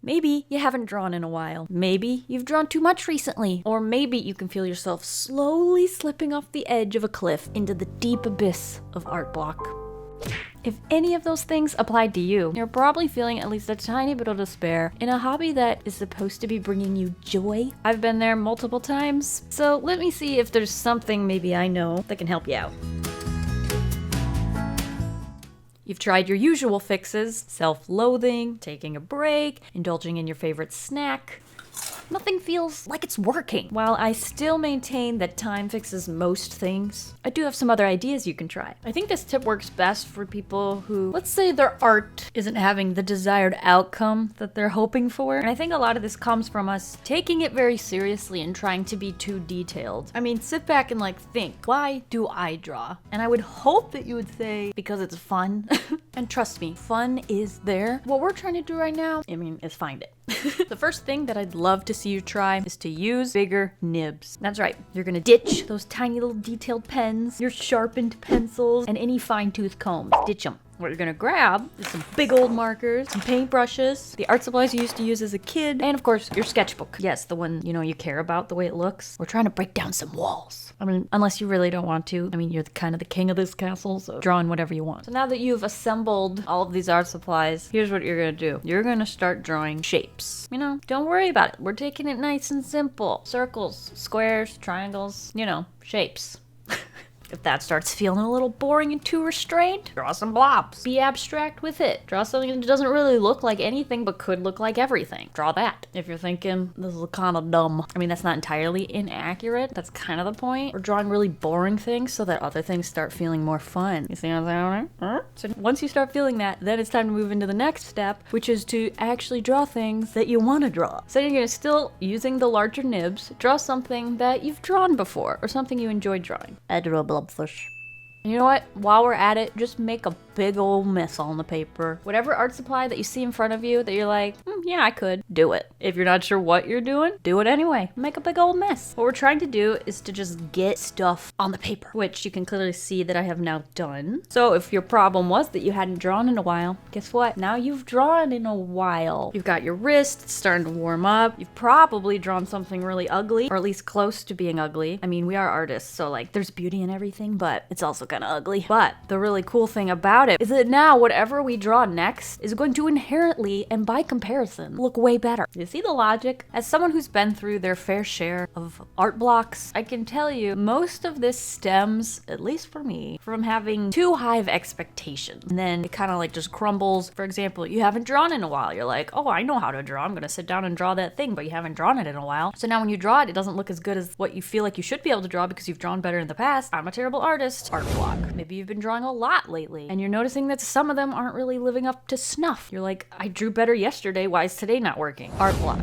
Maybe you haven't drawn in a while. Maybe you've drawn too much recently. Or maybe you can feel yourself slowly slipping off the edge of a cliff into the deep abyss of art block. If any of those things applied to you, you're probably feeling at least a tiny bit of despair in a hobby that is supposed to be bringing you joy. I've been there multiple times, so let me see if there's something maybe I know that can help you out. You've tried your usual fixes, self-loathing, taking a break, indulging in your favorite snack. Nothing feels like it's working. While I still maintain that time fixes most things, I do have some other ideas you can try. I think this tip works best for people who, let's say their art isn't having the desired outcome that they're hoping for. And I think a lot of this comes from us taking it very seriously and trying to be too detailed. I mean, sit back and think, why do I draw? And I would hope that you would say, because it's fun. And trust me, fun is there. What we're trying to do right now, is find it. The first thing that I'd love to see you try is to use bigger nibs. That's right, you're gonna ditch those tiny little detailed pens, your sharpened pencils, and any fine-tooth combs. Ditch them. What you're gonna grab is some big old markers, some paintbrushes, the art supplies you used to use as a kid, and of course, your sketchbook. Yes, the one, you care about, the way it looks. We're trying to break down some walls. Unless you really don't want to. You're kind of the king of this castle, so draw in whatever you want. So now that you've assembled all of these art supplies, here's what you're gonna do. You're gonna start drawing shapes. Don't worry about it. We're taking it nice and simple. Circles, squares, triangles, shapes. If that starts feeling a little boring and too restrained, draw some blobs. Be abstract with it. Draw something that doesn't really look like anything but could look like everything. Draw that. If you're thinking, this is kind of dumb. That's not entirely inaccurate. That's kind of the point. We're drawing really boring things so that other things start feeling more fun. You see what I'm saying? So once you start feeling that, then it's time to move into the next step, which is to actually draw things that you want to draw. So you're going to still, using the larger nibs, draw something that you've drawn before or something you enjoyed drawing. I drew a blobfish. And you know what? While we're at it, just make a big old mess on the paper. Whatever art supply that you see in front of you that you're like, yeah, I could do it. If you're not sure what you're doing, do it anyway. Make a big old mess. What we're trying to do is to just get stuff on the paper, which you can clearly see that I have now done. So if your problem was that you hadn't drawn in a while, guess what? Now you've drawn in a while. You've got your wrist starting to warm up. You've probably drawn something really ugly, or at least close to being ugly. We are artists, so there's beauty in everything, but it's also kind of ugly. But the really cool thing about it is that now whatever we draw next is going to inherently and by comparison look way better. You see the logic? As someone who's been through their fair share of art blocks, I can tell you most of this stems, at least for me, from having too high of expectations. And then it kind of just crumbles. For example, you haven't drawn in a while. You're like, oh, I know how to draw. I'm gonna sit down and draw that thing, but you haven't drawn it in a while. So now when you draw it, it doesn't look as good as what you feel like you should be able to draw because you've drawn better in the past. I'm a terrible artist. Art block. Maybe you've been drawing a lot lately and you're noticing that some of them aren't really living up to snuff. You're like, I drew better yesterday. Why is today not working? Art block.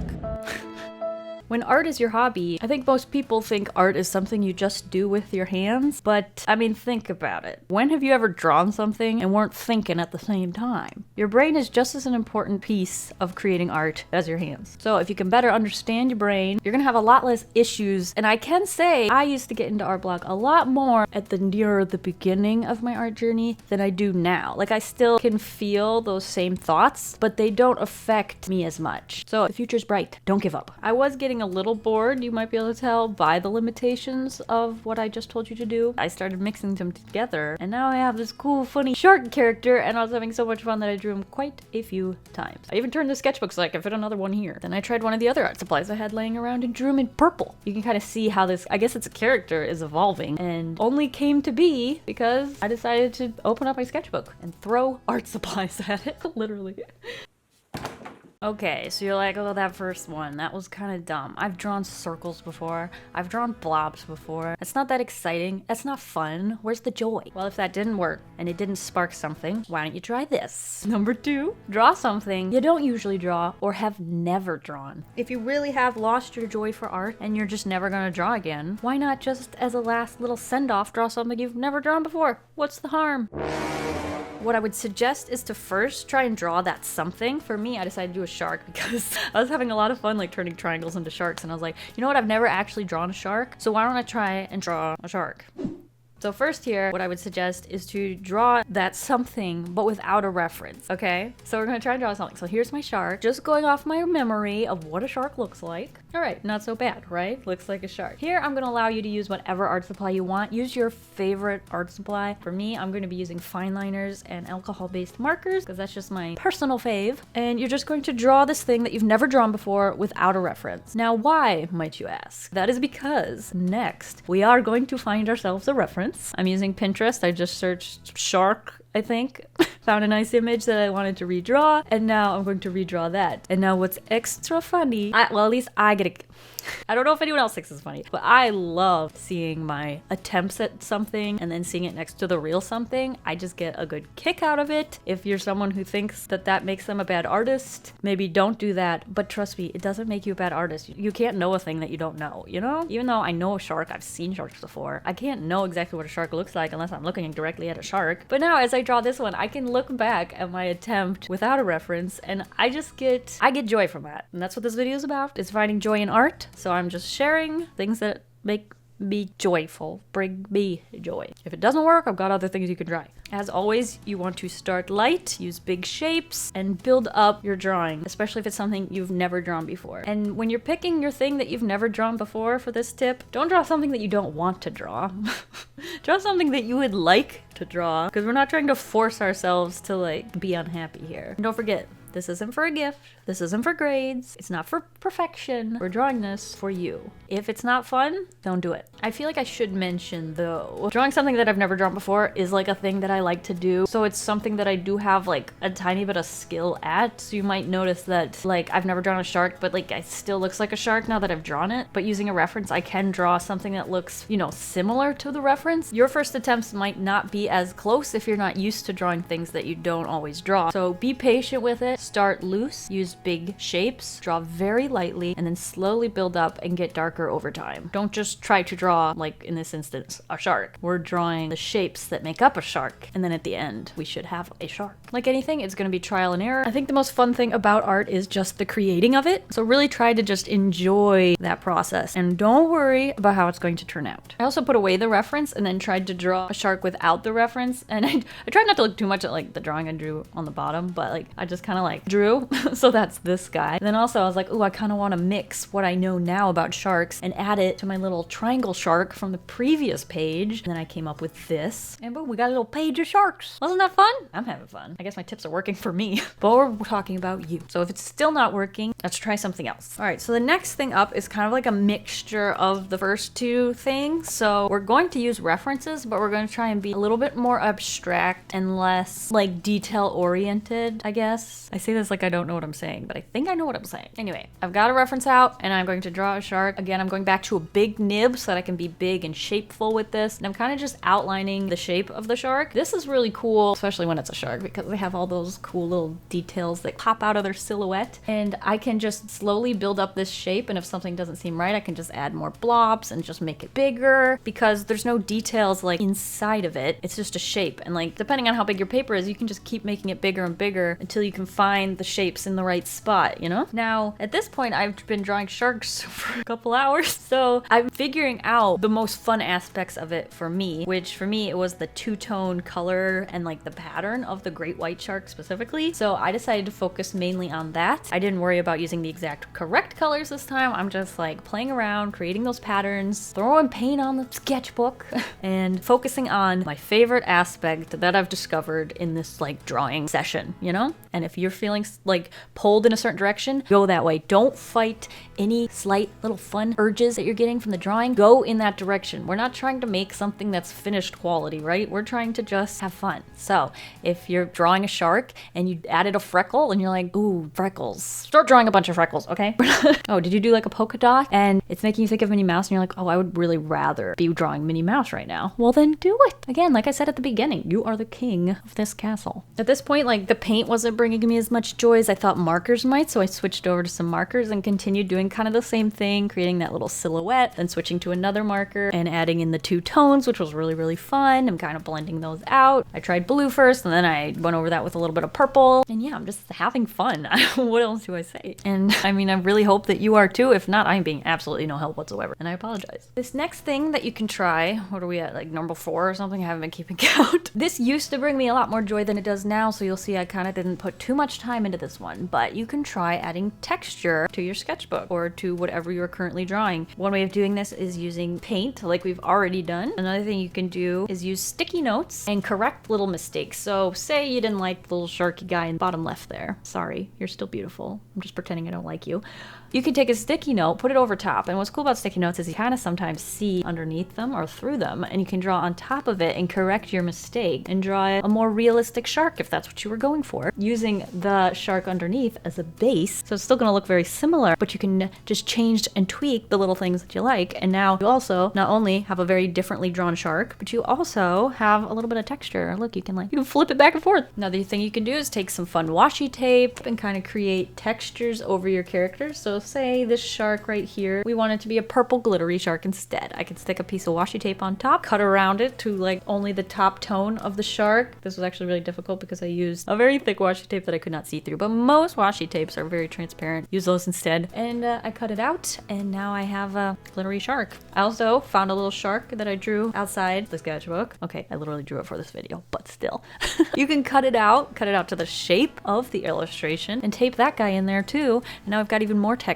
When art is your hobby, I think most people think art is something you just do with your hands, but think about it. When have you ever drawn something and weren't thinking at the same time? Your brain is just as an important piece of creating art as your hands. So if you can better understand your brain, you're gonna have a lot less issues. And I can say I used to get into art block a lot more at near the beginning of my art journey than I do now. I still can feel those same thoughts, but they don't affect me as much. So the future's bright. Don't give up. I was getting a little bored, you might be able to tell, by the limitations of what I just told you to do. I started mixing them together, and now I have this cool, funny shark character, and I was having so much fun that I drew him quite a few times. I even turned the sketchbook so I could fit another one here. Then I tried one of the other art supplies I had laying around and drew him in purple. You can kind of see how this, I guess it's a character, is evolving, and only came to be because I decided to open up my sketchbook and throw art supplies at it, literally. Okay, so you're like, oh, that first one, that was kind of dumb. I've drawn circles before. I've drawn blobs before. It's not that exciting. That's not fun. Where's the joy? Well, if that didn't work and it didn't spark something, why don't you try this? Number 2, draw something you don't usually draw or have never drawn. If you really have lost your joy for art and you're just never gonna draw again, why not just as a last little send-off draw something you've never drawn before? What's the harm? What I would suggest is to first try and draw that something. For me, I decided to do a shark because I was having a lot of fun turning triangles into sharks, and I was like, you know what, I've never actually drawn a shark, so why don't I try and draw a shark? So first here, what I would suggest is to draw that something, but without a reference, okay? So we're gonna try and draw something. So here's my shark, just going off my memory of what a shark looks like. All right, not so bad, right? Looks like a shark. Here, I'm gonna allow you to use whatever art supply you want. Use your favorite art supply. For me, I'm gonna be using fine liners and alcohol-based markers, because that's just my personal fave. And you're just going to draw this thing that you've never drawn before without a reference. Now, why, might you ask? That is because next, we are going to find ourselves a reference. I'm using Pinterest. I just searched shark, I think. Found a nice image that I wanted to redraw, and now I'm going to redraw that. And now what's extra funny, well, at least I get a... I don't know if anyone else thinks it's funny, but I love seeing my attempts at something and then seeing it next to the real something. I just get a good kick out of it. If you're someone who thinks that that makes them a bad artist, maybe don't do that. But trust me, it doesn't make you a bad artist. You can't know a thing that you don't know, you know? Even though I know a shark, I've seen sharks before, I can't know exactly what a shark looks like unless I'm looking directly at a shark. But now as I draw this one, I can look back at my attempt without a reference, and I get joy from that. And that's what this video is about, is finding joy in art. So I'm just sharing things that make me joyful, bring me joy. If it doesn't work, I've got other things you can try. As always, you want to start light, use big shapes, and build up your drawing, especially if it's something you've never drawn before. And when you're picking your thing that you've never drawn before for this tip, don't draw something that you don't want to draw. Draw something that you would like to draw, because we're not trying to force ourselves to like be unhappy here. And don't forget, this isn't for a gift. This isn't for grades. It's not for perfection. We're drawing this for you. If it's not fun, don't do it. I feel like I should mention though, drawing something that I've never drawn before is like a thing that I like to do. So it's something that I do have like a tiny bit of skill at. So you might notice that like I've never drawn a shark, but like it still looks like a shark now that I've drawn it. But using a reference, I can draw something that looks, you know, similar to the reference. Your first attempts might not be as close if you're not used to drawing things that you don't always draw. So be patient with it. Start loose, use big shapes, draw very lightly, and then slowly build up and get darker over time. Don't just try to draw, like in this instance, a shark. We're drawing the shapes that make up a shark, and then at the end, we should have a shark. Like anything, it's gonna be trial and error. I think the most fun thing about art is just the creating of it. So really try to just enjoy that process, and don't worry about how it's going to turn out. I also put away the reference and then tried to draw a shark without the reference, and I tried not to look too much at like the drawing I drew on the bottom, but like I just kind of like drew. So that's this guy. And then also I was like, oh, I kind of want to mix what I know now about sharks and add it to my little triangle shark from the previous page. And then I came up with this, and boom, we got a little page of sharks. Wasn't that fun? I'm having fun. I guess my tips are working for me, but we're talking about you. So if it's still not working, let's try something else. All right, so the next thing up is kind of like a mixture of the first two things. So we're going to use references, but we're going to try and be a little bit more abstract and less like detail oriented, I guess. I say this like I don't know what I'm saying, but I think I know what I'm saying. Anyway, I've got a reference out and I'm going to draw a shark. Again, I'm going back to a big nib so that I can be big and shapeful with this. And I'm kind of just outlining the shape of the shark. This is really cool, especially when it's a shark, because they have all those cool little details that pop out of their silhouette. And I can just slowly build up this shape. And if something doesn't seem right, I can just add more blobs and just make it bigger, because there's no details like inside of it. It's just a shape. And like, depending on how big your paper is, you can just keep making it bigger and bigger until you can find the shapes in the right spot, you know? Now, at this point, I've been drawing sharks for a couple hours, so I'm figuring out the most fun aspects of it for me, which for me, it was the two-tone color and like the pattern of the great white shark specifically. So I decided to focus mainly on that. I didn't worry about using the exact correct colors this time. I'm just like playing around, creating those patterns, throwing paint on the sketchbook, and focusing on my favorite aspect that I've discovered in this like drawing session, you know? And if you're feeling like pulled in a certain direction, go that way. Don't fight any slight little fun urges that you're getting from the drawing. Go in that direction. We're not trying to make something that's finished quality, right? We're trying to just have fun. So if you're drawing a shark and you added a freckle and you're like, ooh, freckles, start drawing a bunch of freckles, okay? Oh, did you do like a polka dot and it's making you think of Minnie Mouse and you're like, oh, I would really rather be drawing Minnie Mouse right now. Well, then do it. Again, like I said at the beginning, you are the king of this castle. At this point, like the paint wasn't bringing me as much joy as I thought markers might, so I switched over to some markers and continued doing kind of the same thing, creating that little silhouette, then switching to another marker and adding in the two tones, which was really, really fun. I'm kind of blending those out. I tried blue first and then I went over that with a little bit of purple. And yeah, I'm just having fun. What else do I say? And I mean, I really hope that you are too. If not, I'm being absolutely no help whatsoever. And I apologize. This next thing that you can try, what are we at, like number 4 or something? I haven't been keeping count. This used to bring me a lot more joy than it does now, so you'll see I kind of didn't put too much time into this one, but you can try adding texture to your sketchbook or to whatever you're currently drawing. One way of doing this is using paint, like we've already done. Another thing you can do is use sticky notes and correct little mistakes. So say you didn't like the little sharky guy in the bottom left there. Sorry, you're still beautiful. I'm just pretending I don't like you. You can take a sticky note, put it over top, and what's cool about sticky notes is you kind of sometimes see underneath them or through them, and you can draw on top of it and correct your mistake and draw a more realistic shark if that's what you were going for, using the shark underneath as a base. So it's still going to look very similar, but you can just change and tweak the little things that you like, and now you also not only have a very differently drawn shark, but you also have a little bit of texture. Look, you can flip it back and forth. Another thing you can do is take some fun washi tape and kind of create textures over your characters. So say this shark right here, we want it to be a purple glittery shark instead. I can stick a piece of washi tape on top, cut around it to like only the top tone of the shark. This was actually really difficult because I used a very thick washi tape that I could not see through, but most washi tapes are very transparent. Use those instead. And I cut it out, and now I have a glittery shark. I also found a little shark that I drew outside the sketchbook. Okay, I literally drew it for this video, but still. You can cut it out to the shape of the illustration and tape that guy in there too. And now I've got even more texture.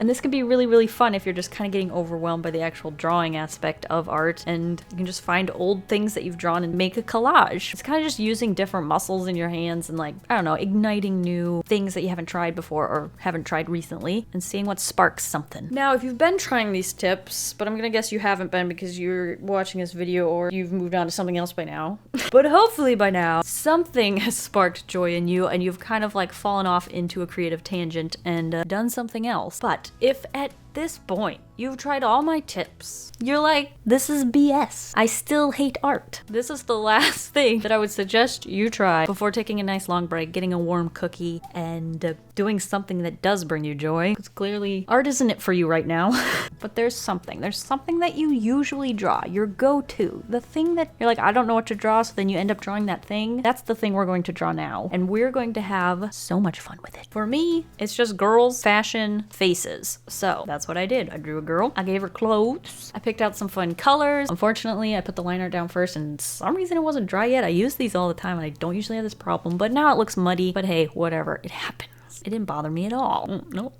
And this can be really, really fun if you're just kind of getting overwhelmed by the actual drawing aspect of art, and you can just find old things that you've drawn and make a collage. It's kind of just using different muscles in your hands and, like, I don't know, igniting new things that you haven't tried before or haven't tried recently and seeing what sparks something. Now, if you've been trying these tips, but I'm gonna guess you haven't been because you're watching this video or you've moved on to something else by now, but hopefully by now something has sparked joy in you and you've kind of like fallen off into a creative tangent and done something else. But if at this point you've tried all my tips, you're like, this is BS, I still hate art, this is the last thing that I would suggest you try before taking a nice long break, getting a warm cookie, and doing something that does bring you joy. Because clearly art isn't it for you right now. But there's something that you usually draw, your go-to, the thing that you're like, I don't know what to draw, so then you end up drawing that thing. That's the thing we're going to draw now, and we're going to have so much fun with it. For me, it's just girls, fashion, faces. So that's what I did. I drew a girl, I gave her clothes, I picked out some fun colors. Unfortunately, I put the line art down first, and for some reason it wasn't dry yet. I use these all the time and I don't usually have this problem, but now it looks muddy. But hey, whatever, it happens. It didn't bother me at all. Nope.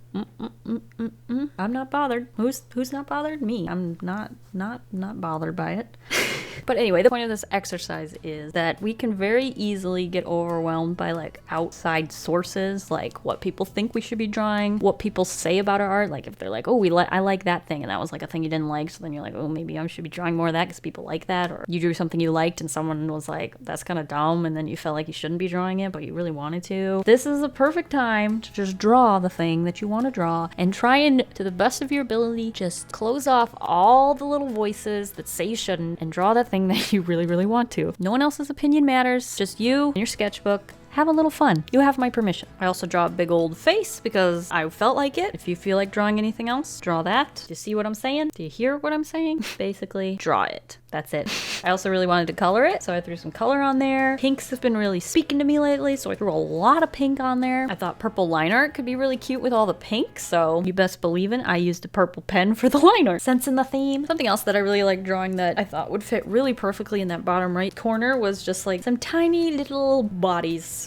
I'm not bothered. Who's not bothered? Me. I'm not bothered by it. But anyway, the point of this exercise is that we can very easily get overwhelmed by like outside sources, like what people think we should be drawing, what people say about our art. Like if they're like, oh, I like that thing, and that was like a thing you didn't like, so then you're like, oh, maybe I should be drawing more of that because people like that. Or you drew something you liked and someone was like, that's kind of dumb, and then you felt like you shouldn't be drawing it, but you really wanted to. This is a perfect time to just draw the thing that you want to draw and try and, to the best of your ability, just close off all the little voices that say you shouldn't and draw that thing that you really, really want to. No one else's opinion matters, just you and your sketchbook. Have a little fun. You have my permission. I also draw a big old face because I felt like it. If you feel like drawing anything else, draw that. Do you see what I'm saying? Do you hear what I'm saying? Basically, draw it. That's it. I also really wanted to color it, so I threw some color on there. Pinks have been really speaking to me lately, so I threw a lot of pink on there. I thought purple line art could be really cute with all the pink, so you best believe it, I used a purple pen for the line art. Sense in the theme. Something else that I really liked drawing that I thought would fit really perfectly in that bottom right corner was just like some tiny little bodies.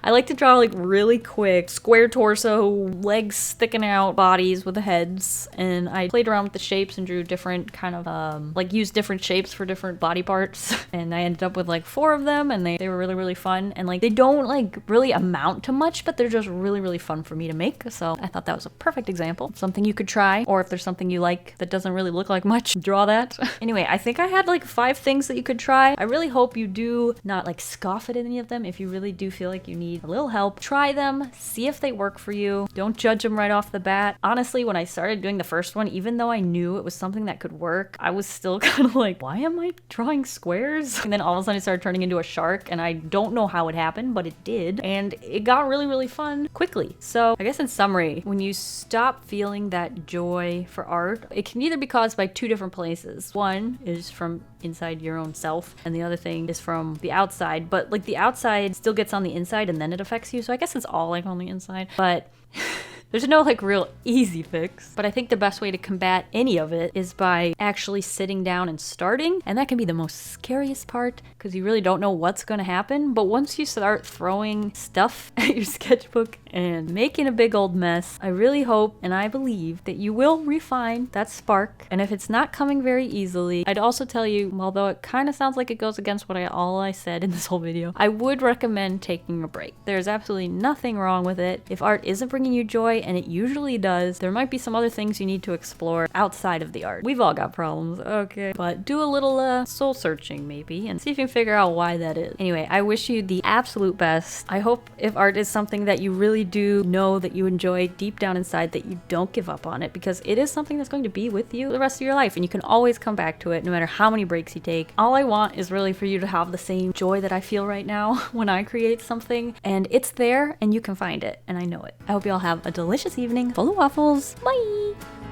I like to draw like really quick, square torso, legs sticking out, bodies with the heads, and I played around with the shapes and drew different kind of, like used different shapes for different body parts, and I ended up with like 4 of them, and they were really, really fun, and like they don't like really amount to much, but they're just really, really fun for me to make, so I thought that was a perfect example. Something you could try, or if there's something you like that doesn't really look like much, draw that. Anyway, I think I had like 5 things that you could try. I really hope you do not like scoff at any of them. If you really do feel like you need a little help, try them, see if they work for you. Don't judge them right off the bat. Honestly, when I started doing the first one, even though I knew it was something that could work, I was still kind of like why am I drawing squares? And then all of a sudden it started turning into a shark, and I don't know how it happened, but it did. And it got really, really fun quickly. So I guess in summary, when you stop feeling that joy for art, it can either be caused by two different places. One is from inside your own self, and the other thing is from the outside, but like the outside still gets on the inside and then it affects you. So I guess it's all like on the inside, but there's no like real easy fix. But I think the best way to combat any of it is by actually sitting down and starting. And that can be the most scariest part because you really don't know what's going to happen. But once you start throwing stuff at your sketchbook and making a big old mess, I really hope and I believe that you will refine that spark. And if it's not coming very easily, I'd also tell you, although it kind of sounds like it goes against what all I said in this whole video, I would recommend taking a break. There's absolutely nothing wrong with it. If art isn't bringing you joy, and it usually does, there might be some other things you need to explore outside of the art. We've all got problems, okay? But do a little soul searching maybe and see if you can figure out why that is. Anyway, I wish you the absolute best. I hope if art is something that you really do know that you enjoy deep down inside, that you don't give up on it, because it is something that's going to be with you the rest of your life, and you can always come back to it no matter how many breaks you take. All I want is really for you to have the same joy that I feel right now when I create something, and it's there and you can find it, and I know it. I hope you all have a delicious evening full of waffles. Bye!